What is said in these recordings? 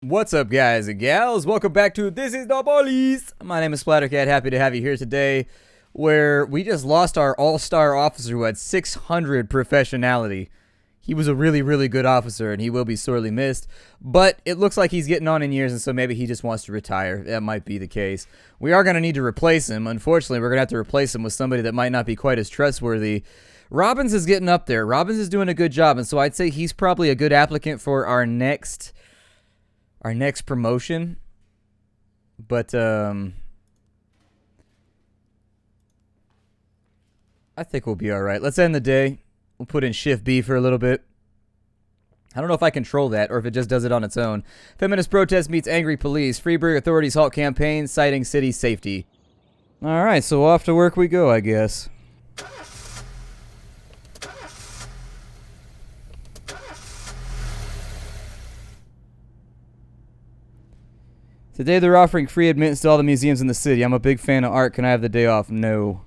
What's up, guys and gals? Welcome back to This is the Police. My name is Splattercat. Happy to have you here today, where we just lost our all-star officer who had 600 professionality. He was a really, really good officer, and he will be sorely missed. But it looks like he's getting on in years, and so maybe he just wants to retire. That might be the case. We are going to need to replace him. Unfortunately, we're going to have to replace him with somebody that might not be quite as trustworthy. Robbins is getting up there. Robbins is doing a good job, and so I'd say he's probably a good applicant for our next promotion. But I think we'll be all right. Let's end the day. We'll put in shift B for a little bit. I don't know if I control that or if it just does it on its own. Feminist protest meets angry police. Freeburg authorities halt campaign citing city safety. All right, so off to work we go, I guess. Today they're offering free admittance to all the museums in the city. I'm a big fan of art. Can I have the day off? No.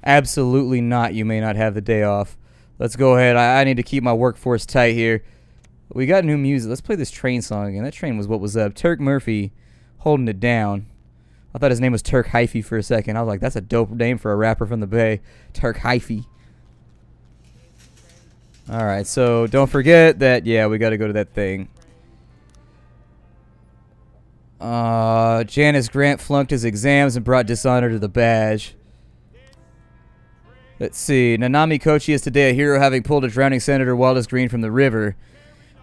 Absolutely not. You may not have the day off. Let's go ahead. I need to keep my workforce tight here. We got new music. Let's play this train song again. That train was what was up. Turk Murphy holding it down. I thought his name was Turk Hyphy for a second. I was like, that's a dope name for a rapper from the Bay. Turk Hyphy. Alright, so don't forget that, yeah, we got to go to that thing. Janice Grant flunked his exams and brought dishonor to the badge. Let's see. Nanami Kochi is today a hero, having pulled a drowning Senator Wallace Green from the river.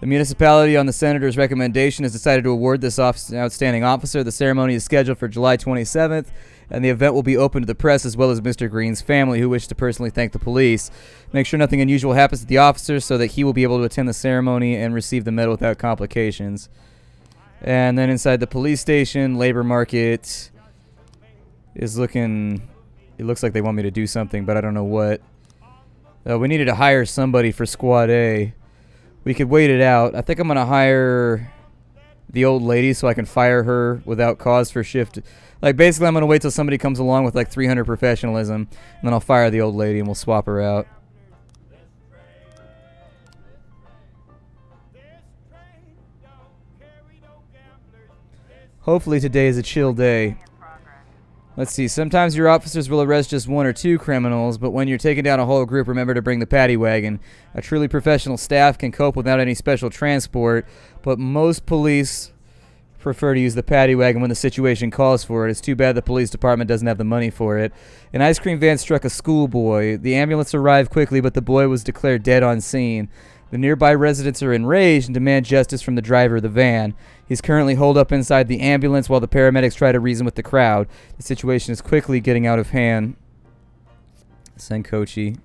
The municipality, on the senator's recommendation, has decided to award this outstanding officer. The ceremony is scheduled for July 27th, and the event will be open to the press as well as Mr. Green's family, who wish to personally thank the police. Make sure nothing unusual happens to the officer so that he will be able to attend the ceremony and receive the medal without complications. And then inside the police station, labor market is looking... It looks like they want me to do something, but I don't know what. We needed to hire somebody for Squad A. We could wait it out. I think I'm going to hire the old lady so I can fire her without cause for shift. Like, basically, I'm going to wait till somebody comes along with, like, 300 professionalism, and then I'll fire the old lady and we'll swap her out. Hopefully today is a chill day. Let's see. Sometimes your officers will arrest just one or two criminals, but when you're taking down a whole group, remember to bring the Paddy Wagon. A truly professional staff can cope without any special transport, but most police prefer to use the Paddy Wagon when the situation calls for it. It's too bad the police department doesn't have the money for it. An ice cream van struck a schoolboy. The ambulance arrived quickly, but the boy was declared dead on scene. The nearby residents are enraged and demand justice from the driver of the van. He's currently holed up inside the ambulance while the paramedics try to reason with the crowd. The situation is quickly getting out of hand. Send Kochi.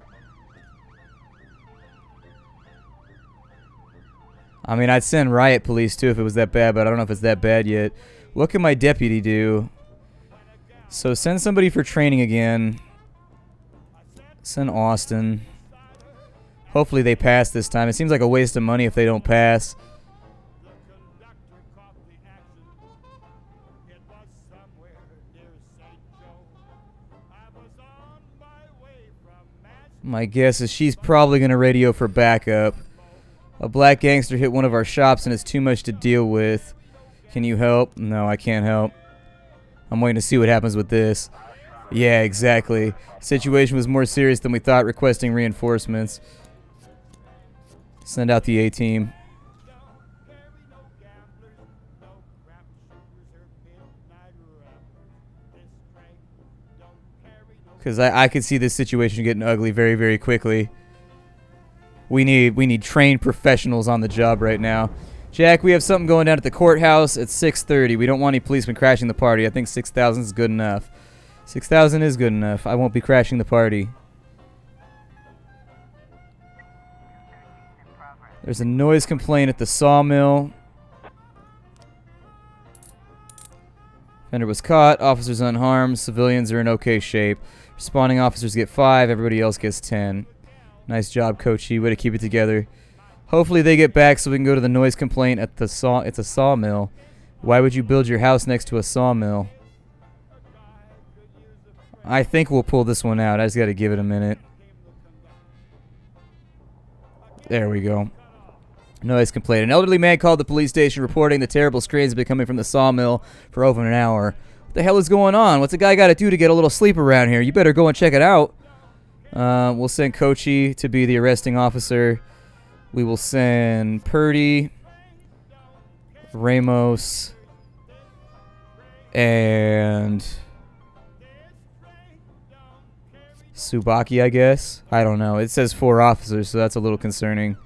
I mean, I'd send riot police too if it was that bad, but I don't know if it's that bad yet. What can my deputy do? So send somebody for training again. Send Austin. Hopefully they pass this time. It seems like a waste of money if they don't pass. My guess is she's probably going to radio for backup. A black gangster hit one of our shops and it's too much to deal with. Can you help? No, I can't help. I'm waiting to see what happens with this. Yeah, exactly. Situation was more serious than we thought, requesting reinforcements. Send out the A-team. Because I could see this situation getting ugly very, very quickly. We need trained professionals on the job right now. Jack, we have something going down at the courthouse at 6:30. We don't want any policemen crashing the party. I think 6,000 is good enough. 6,000 is good enough. I won't be crashing the party. There's a noise complaint at the sawmill. Offender was caught. Officers unharmed. Civilians are in okay shape. Responding officers get 5. Everybody else gets 10. Nice job, Kochi. Way to keep it together. Hopefully they get back so we can go to the noise complaint at the It's a sawmill. Why would you build your house next to a sawmill? I think we'll pull this one out. I just got to give it a minute. There we go. Noise complaint. An elderly man called the police station reporting the terrible screams have been coming from the sawmill for over an hour. What the hell is going on? What's a guy got to do to get a little sleep around here? You better go and check it out. We'll send Kochi to be the arresting officer. We will send Purdy, Ramos, and Subaki, I guess. I don't know. It says 4 officers, so that's a little concerning.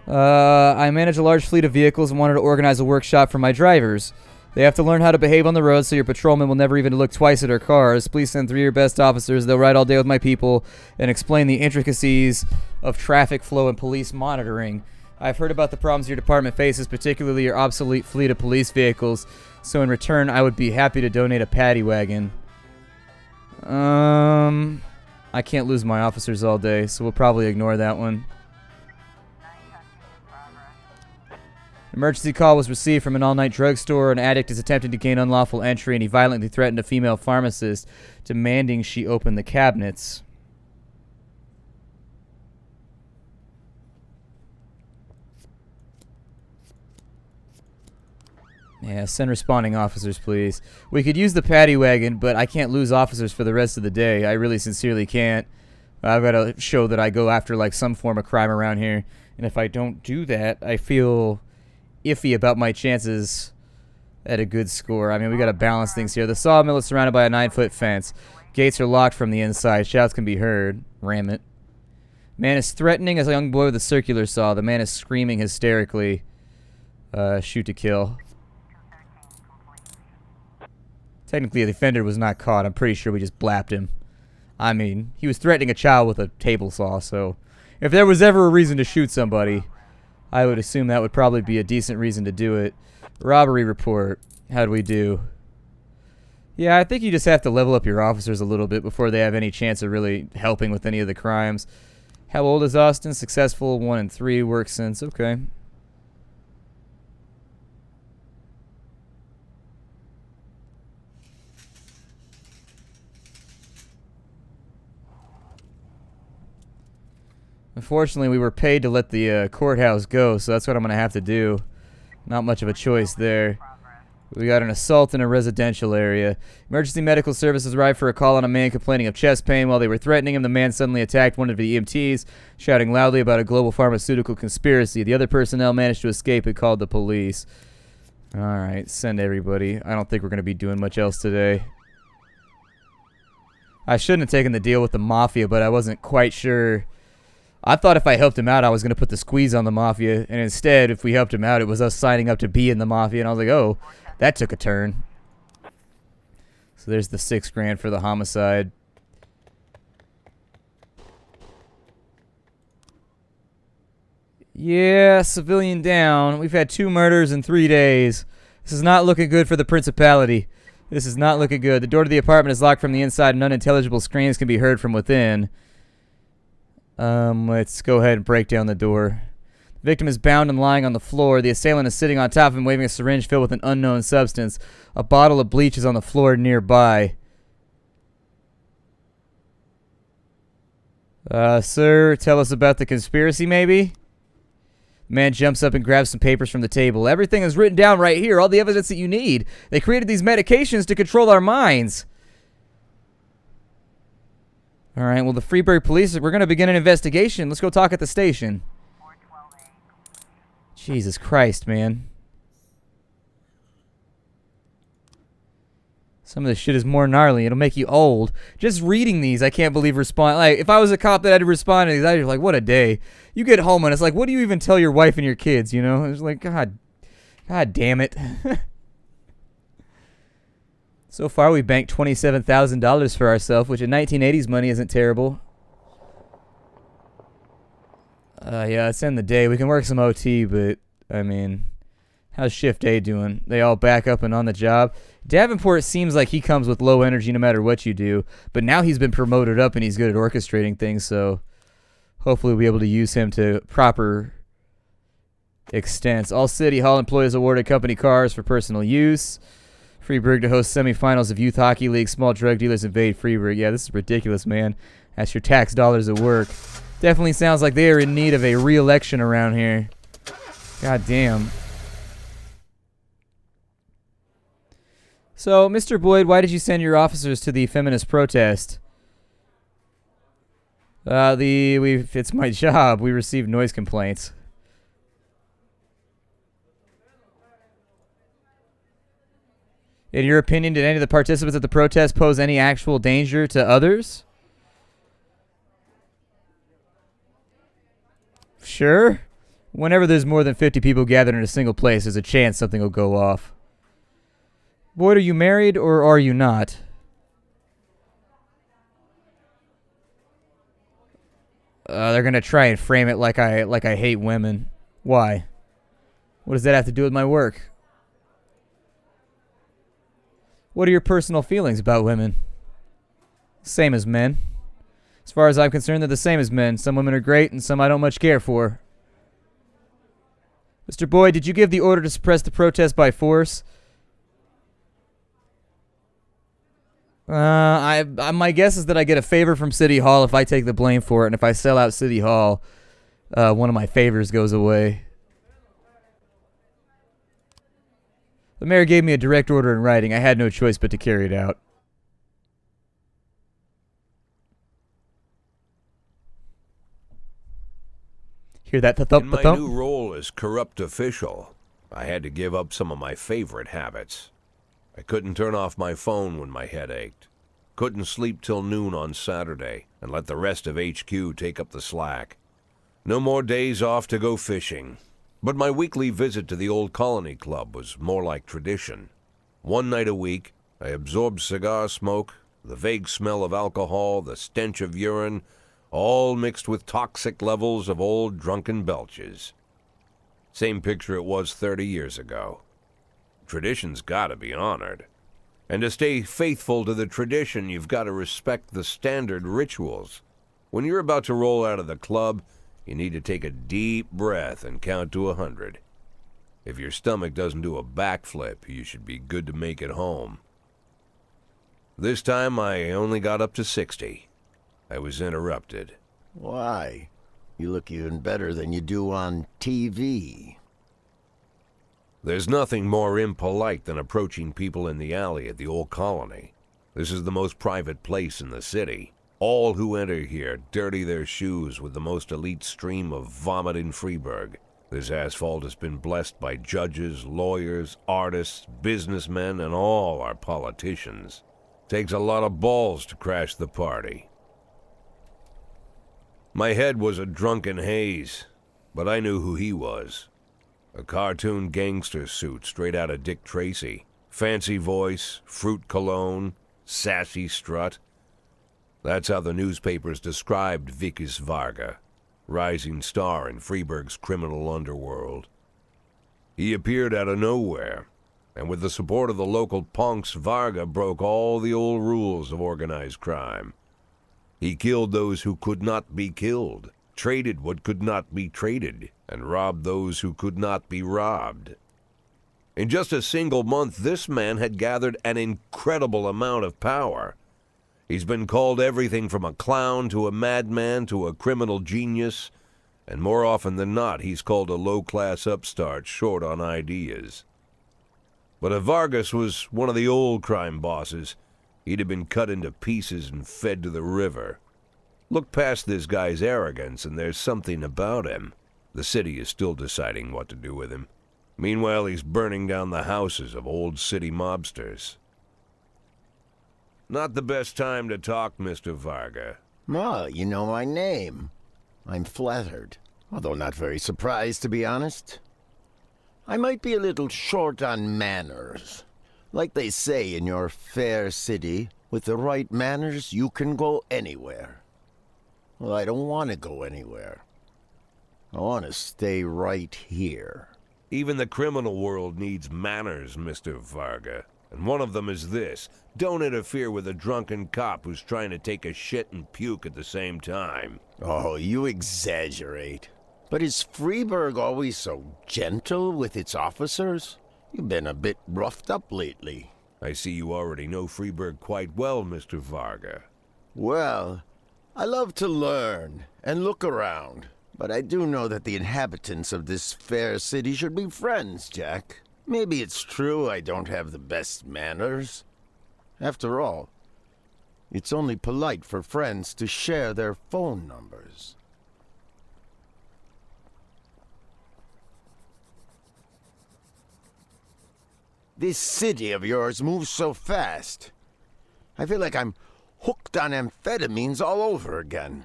I manage a large fleet of vehicles and wanted to organize a workshop for my drivers. They have to learn how to behave on the road so your patrolman will never even look twice at our cars. Please send 3 of your best officers. They'll ride all day with my people and explain the intricacies of traffic flow and police monitoring. I've heard about the problems your department faces, particularly your obsolete fleet of police vehicles. So in return, I would be happy to donate a Paddy Wagon. I can't lose my officers all day, so we'll probably ignore that one. Emergency call was received from an all-night drugstore. An addict is attempting to gain unlawful entry, and he violently threatened a female pharmacist, demanding she open the cabinets. Yeah, send responding officers, please. We could use the Paddy Wagon, but I can't lose officers for the rest of the day. I really sincerely can't. I've got to show that I go after, like, some form of crime around here. And if I don't do that, I feel iffy about my chances at a good score. I mean, we got to balance things here. The sawmill is surrounded by a 9-foot fence. Gates are locked from the inside. Shouts can be heard. Ram it. Man is threatening a young boy with a circular saw. The man is screaming hysterically. Shoot to kill. Technically, the offender was not caught. I'm pretty sure we just blapped him. I mean, he was threatening a child with a table saw, so if there was ever a reason to shoot somebody, I would assume that would probably be a decent reason to do it. Robbery report. How'd we do? Yeah, I think you just have to level up your officers a little bit before they have any chance of really helping with any of the crimes. How old is Austin? Successful, 1 and 3, work since. Okay. Unfortunately, we were paid to let the courthouse go, so that's what I'm going to have to do. Not much of a choice there. We got an assault in a residential area. Emergency medical services arrived for a call on a man complaining of chest pain. While they were threatening him, the man suddenly attacked one of the EMTs, shouting loudly about a global pharmaceutical conspiracy. The other personnel managed to escape and called the police. Alright, send everybody. I don't think we're going to be doing much else today. I shouldn't have taken the deal with the mafia, but I wasn't quite sure. I thought if I helped him out, I was going to put the squeeze on the mafia. And instead, if we helped him out, it was us signing up to be in the mafia. And I was like, oh, that took a turn. So there's the $6,000 for the homicide. Yeah, civilian down. We've had 2 murders in 3 days. This is not looking good for the principality. This is not looking good. The door to the apartment is locked from the inside and unintelligible screams can be heard from within. Let's go ahead and break down the door. The victim is bound and lying on the floor. The assailant is sitting on top of him, waving a syringe filled with an unknown substance. A bottle of bleach is on the floor nearby. Sir, tell us about the conspiracy, maybe? The man jumps up and grabs some papers from the table. Everything is written down right here, all the evidence that you need. They created these medications to control our minds. All right, well, the Freeburg police, we're going to begin an investigation. Let's go talk at the station. Jesus Christ, man. Some of this shit is more gnarly. It'll make you old. Just reading these, I can't believe like, if I was a cop that had to respond to these, I'd be like, what a day. You get home and it's like, what do you even tell your wife and your kids, you know? It's like, God damn it. So far, we've banked $27,000 for ourselves, which in 1980s money isn't terrible. Yeah, it's end the day. We can work some OT, but, I mean, how's Shift A doing? They all back up and on the job? Davenport seems like he comes with low energy no matter what you do, but now he's been promoted up and he's good at orchestrating things, so hopefully we'll be able to use him to proper extents. All City Hall employees awarded company cars for personal use. Freeburg to host semifinals of Youth Hockey League. Small drug dealers invade Freeburg. Yeah, this is ridiculous, man. That's your tax dollars at work. Definitely sounds like they are in need of a re-election around here. God damn. So, Mr. Boyd, why did you send your officers to the feminist protest? It's my job. We received noise complaints. In your opinion, did any of the participants at the protest pose any actual danger to others? Sure. Whenever there's more than 50 people gathered in a single place, there's a chance something will go off. Boyd, are you married or are you not? They're gonna try and frame it like I hate women. Why? What does that have to do with my work? What are your personal feelings about women? Same as men. As far as I'm concerned, they're the same as men. Some women are great and some I don't much care for. Mr. Boyd, did you give the order to suppress the protest by force? My guess is that I get a favor from City Hall if I take the blame for it, and if I sell out City Hall, one of my favors goes away. The mayor gave me a direct order in writing. I had no choice but to carry it out. Hear that? In my new role as corrupt official, I had to give up some of my favorite habits. I couldn't turn off my phone when my head ached. Couldn't sleep till noon on Saturday and let the rest of HQ take up the slack. No more days off to go fishing. But my weekly visit to the old Colony Club was more like tradition. One night a week, I absorbed cigar smoke, the vague smell of alcohol, the stench of urine, all mixed with toxic levels of old drunken belches. Same picture it was 30 years ago. Tradition's gotta be honored. And to stay faithful to the tradition, you've got to respect the standard rituals. When you're about to roll out of the club, you need to take a deep breath and count to 100. If your stomach doesn't do a backflip, you should be good to make it home. This time, I only got up to 60. I was interrupted. Why? You look even better than you do on TV. There's nothing more impolite than approaching people in the alley at the old Colony. This is the most private place in the city. All who enter here dirty their shoes with the most elite stream of vomit in Freeburg. This asphalt has been blessed by judges, lawyers, artists, businessmen, and all our politicians. Takes a lot of balls to crash the party. My head was a drunken haze, but I knew who he was. A cartoon gangster suit straight out of Dick Tracy. Fancy voice, fruit cologne, sassy strut. That's how the newspapers described Vikas Varga, rising star in Freeburg's criminal underworld. He appeared out of nowhere, and with the support of the local punks, Varga broke all the old rules of organized crime. He killed those who could not be killed, traded what could not be traded, and robbed those who could not be robbed. In just a single month, this man had gathered an incredible amount of power. He's been called everything from a clown to a madman to a criminal genius, and more often than not, he's called a low-class upstart short on ideas. But if Vargas was one of the old crime bosses, he'd have been cut into pieces and fed to the river. Look past this guy's arrogance, and there's something about him. The city is still deciding what to do with him. Meanwhile, he's burning down the houses of old city mobsters. Not the best time to talk, Mr. Varga. Well, you know my name. I'm flattered, although not very surprised, to be honest. I might be a little short on manners. Like they say in your fair city, with the right manners, you can go anywhere. Well, I don't want to go anywhere. I want to stay right here. Even the criminal world needs manners, Mr. Varga. And one of them is this. Don't interfere with a drunken cop who's trying to take a shit and puke at the same time. Oh, you exaggerate. But is Freeburg always so gentle with its officers? You've been a bit roughed up lately. I see you already know Freeburg quite well, Mr. Varga. Well, I love to learn and look around, but I do know that the inhabitants of this fair city should be friends, Jack. Maybe it's true I don't have the best manners. After all, it's only polite for friends to share their phone numbers. This city of yours moves so fast. I feel like I'm hooked on amphetamines all over again.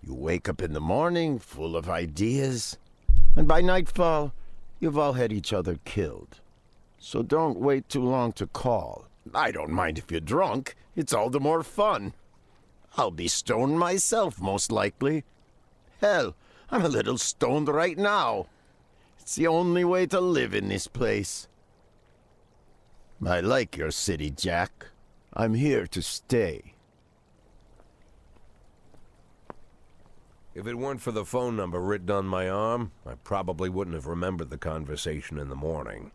You wake up in the morning full of ideas, and by nightfall, you've all had each other killed. So don't wait too long to call. I don't mind if you're drunk. It's all the more fun. I'll be stoned myself, most likely. Hell, I'm a little stoned right now. It's the only way to live in this place. I like your city, Jack. I'm here to stay. If it weren't for the phone number written on my arm, I probably wouldn't have remembered the conversation in the morning.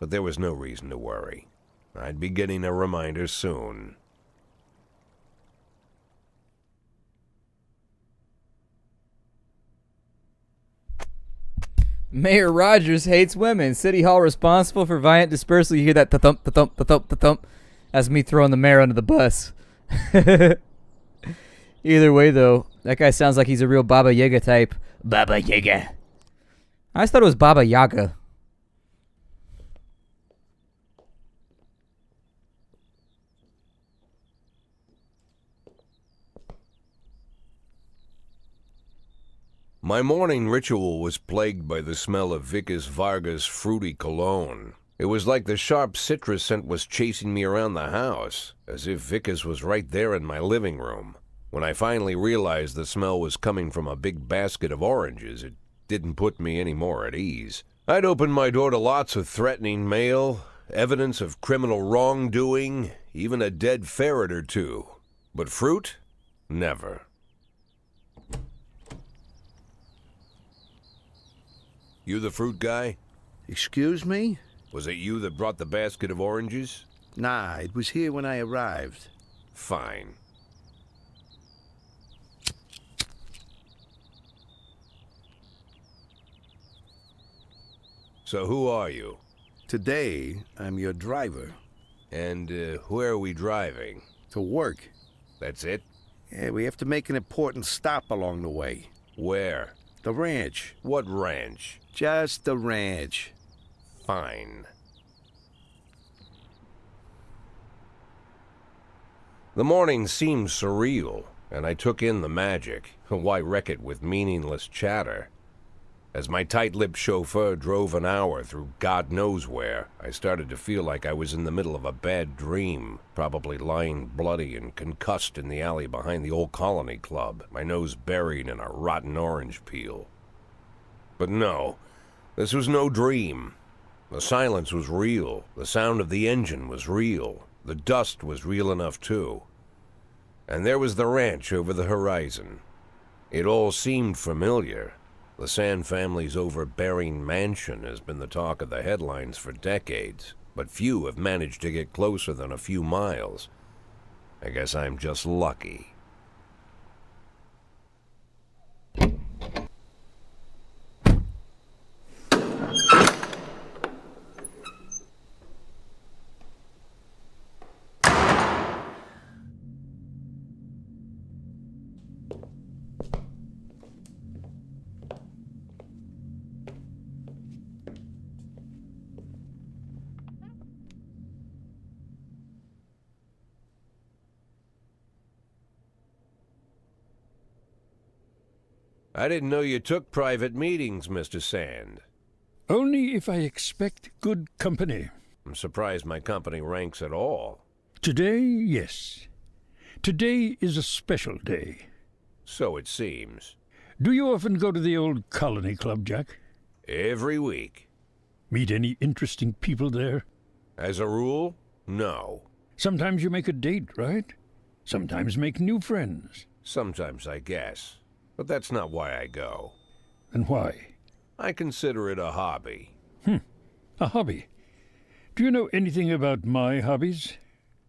But there was no reason to worry. I'd be getting a reminder soon. Mayor Rogers hates women. City Hall responsible for violent dispersal. You hear that thump, thump, thump, thump. That's me throwing the mayor under the bus. Either way, though, that guy sounds like he's a real Baba Yaga type. Baba Yaga. I always thought it was Baba Yaga. My morning ritual was plagued by the smell of Vicus Varga's fruity cologne. It was like the sharp citrus scent was chasing me around the house, as if Vicus was right there in my living room. When I finally realized the smell was coming from a big basket of oranges, it didn't put me any more at ease. I'd opened my door to lots of threatening mail, evidence of criminal wrongdoing, even a dead ferret or two. But fruit? Never. You the fruit guy? Excuse me? Was it you that brought the basket of oranges? Nah, it was here when I arrived. Fine. So who are you? Today, I'm your driver. And where are we driving? To work. That's it? Yeah, we have to make an important stop along the way. Where? The ranch. What ranch? Just the ranch. Fine. The morning seemed surreal, and I took in the magic. Why wreck it with meaningless chatter? As my tight-lipped chauffeur drove an hour through God knows where, I started to feel like I was in the middle of a bad dream, probably lying bloody and concussed in the alley behind the old Colony Club, my nose buried in a rotten orange peel. But no, this was no dream. The silence was real. The sound of the engine was real. The dust was real enough, too. And there was the ranch over the horizon. It all seemed familiar. The Sand family's overbearing mansion has been the talk of the headlines for decades, but few have managed to get closer than a few miles. I guess I'm just lucky. I didn't know you took private meetings, Mr. Sand. Only if I expect good company. I'm surprised my company ranks at all. Today, yes. Today is a special day. So it seems. Do you often go to the old Colony Club, Jack? Every week. Meet any interesting people there? As a rule, no. Sometimes you make a date, right? Sometimes make new friends. Sometimes, I guess. But that's not why I go. And why? I consider it a hobby. A hobby. Do you know anything about my hobbies?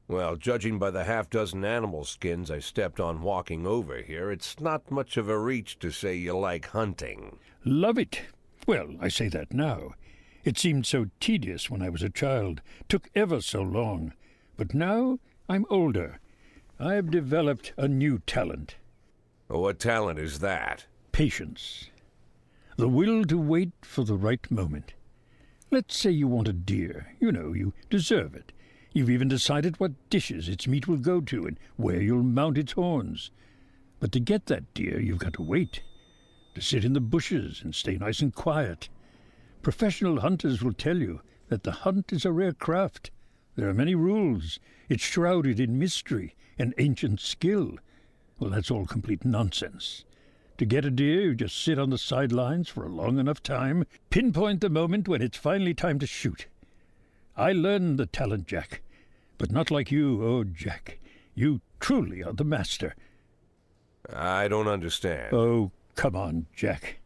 Well, judging by the half-dozen animal skins I stepped on walking over here, it's not much of a reach to say you like hunting. Love it. Well, I say that now. It seemed so tedious when I was a child, took ever so long. But now I'm older. I've developed a new talent. What talent is that? Patience. The will to wait for the right moment. Let's say you want a deer. You know, you deserve it. You've even decided what dishes its meat will go to and where you'll mount its horns. But to get that deer, you've got to wait. To sit in the bushes and stay nice and quiet. Professional hunters will tell you that the hunt is a rare craft. There are many rules. It's shrouded in mystery and ancient skill. Well, that's all complete nonsense. To get a deer, you just sit on the sidelines for a long enough time, pinpoint the moment when it's finally time to shoot. I learned the talent, Jack. But not like you, oh, Jack. You truly are the master. I don't understand. Oh, come on, Jack.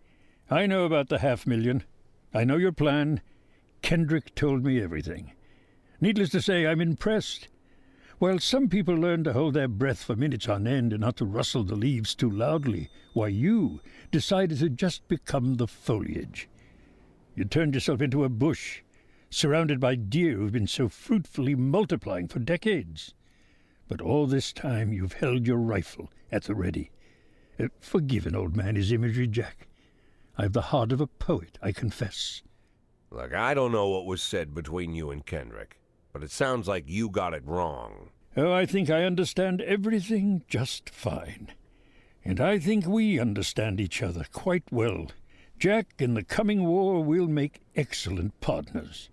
I know about the 500,000. I know your plan. Kendrick told me everything. Needless to say, I'm impressed. While some people learn to hold their breath for minutes on end and not to rustle the leaves too loudly, why you decided to just become the foliage. You turned yourself into a bush, surrounded by deer who've been so fruitfully multiplying for decades. But all this time you've held your rifle at the ready. Forgive an old man his imagery, Jack. I've the heart of a poet, I confess. Look, I don't know what was said between you and Kendrick, but it sounds like you got it wrong. Oh, I think I understand everything just fine. And I think we understand each other quite well. Jack, in the coming war, we'll make excellent partners.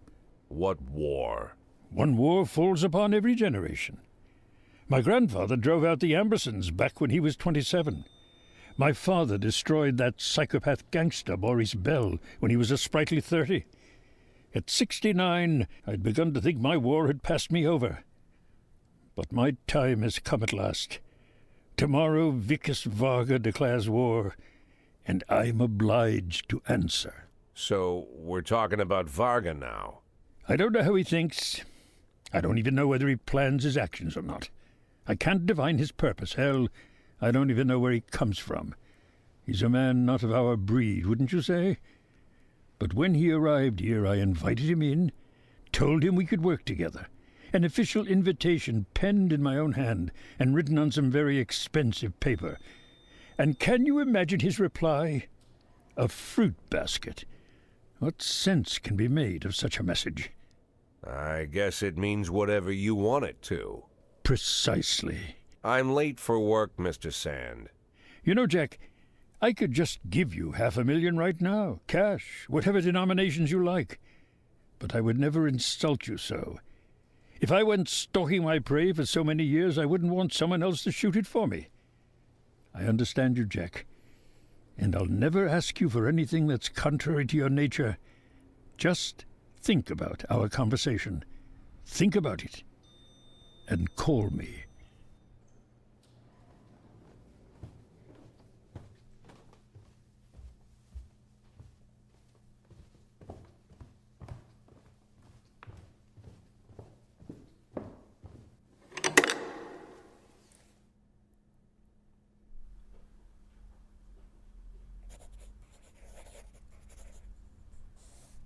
What war? One war falls upon every generation. My grandfather drove out the Ambersons back when he was 27. My father destroyed that psychopath gangster Maurice Bell when he was a sprightly 30. At 69, I'd begun to think my war had passed me over. But my time has come at last. Tomorrow Vicus Varga declares war, and I'm obliged to answer. So, we're talking about Varga now. I don't know how he thinks. I don't even know whether he plans his actions or not. I can't divine his purpose. Hell, I don't even know where he comes from. He's a man not of our breed, wouldn't you say? But when he arrived here, I invited him in, told him we could work together. An official invitation penned in my own hand and written on some very expensive paper. And can you imagine his reply? A fruit basket. What sense can be made of such a message? I guess it means whatever you want it to. Precisely. I'm late for work, Mr. Sand. You know, Jack, I could just give you 500,000 right now, cash, whatever denominations you like. But I would never insult you so. If I went stalking my prey for so many years, I wouldn't want someone else to shoot it for me. I understand you, Jack, and I'll never ask you for anything that's contrary to your nature. Just think about our conversation. Think about it, and call me.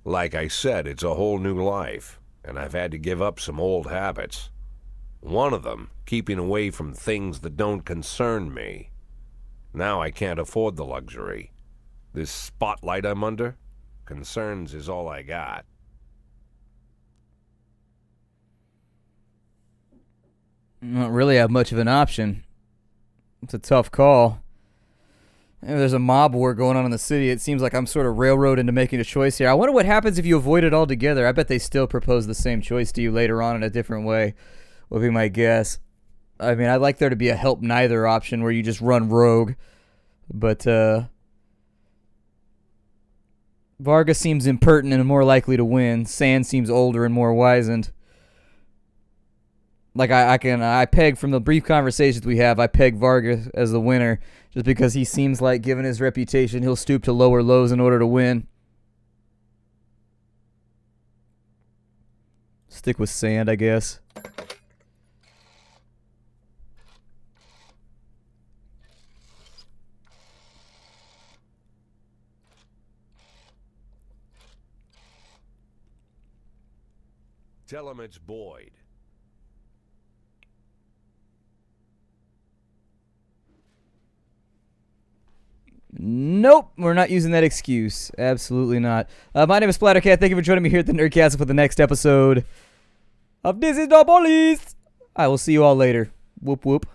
Like I said, it's a whole new life, and I've had to give up some old habits. One of them, keeping away from things that don't concern me. Now I can't afford the luxury. This spotlight I'm under, concerns is all I got. I don't really have much of an option. It's a tough call. There's a mob war going on in the city. It seems like I'm sort of railroaded into making a choice here. I wonder what happens if you avoid it altogether. I bet they still propose the same choice to you later on in a different way, would be my guess. I mean, I'd like there to be a help neither option where you just run rogue. But Vargas seems impertinent and more likely to win. Sand seems older and more wizened. Like I peg from the brief conversations we have, I peg Vargas as the winner just because he seems like, given his reputation, he'll stoop to lower lows in order to win. Stick with Sand, I guess. Tell him it's Boyd. Nope, we're not using that excuse. Absolutely not. My name is Splattercat. Thank you for joining me here at the Nerdcast for the next episode of This Is the Police. I will see you all later. Whoop whoop.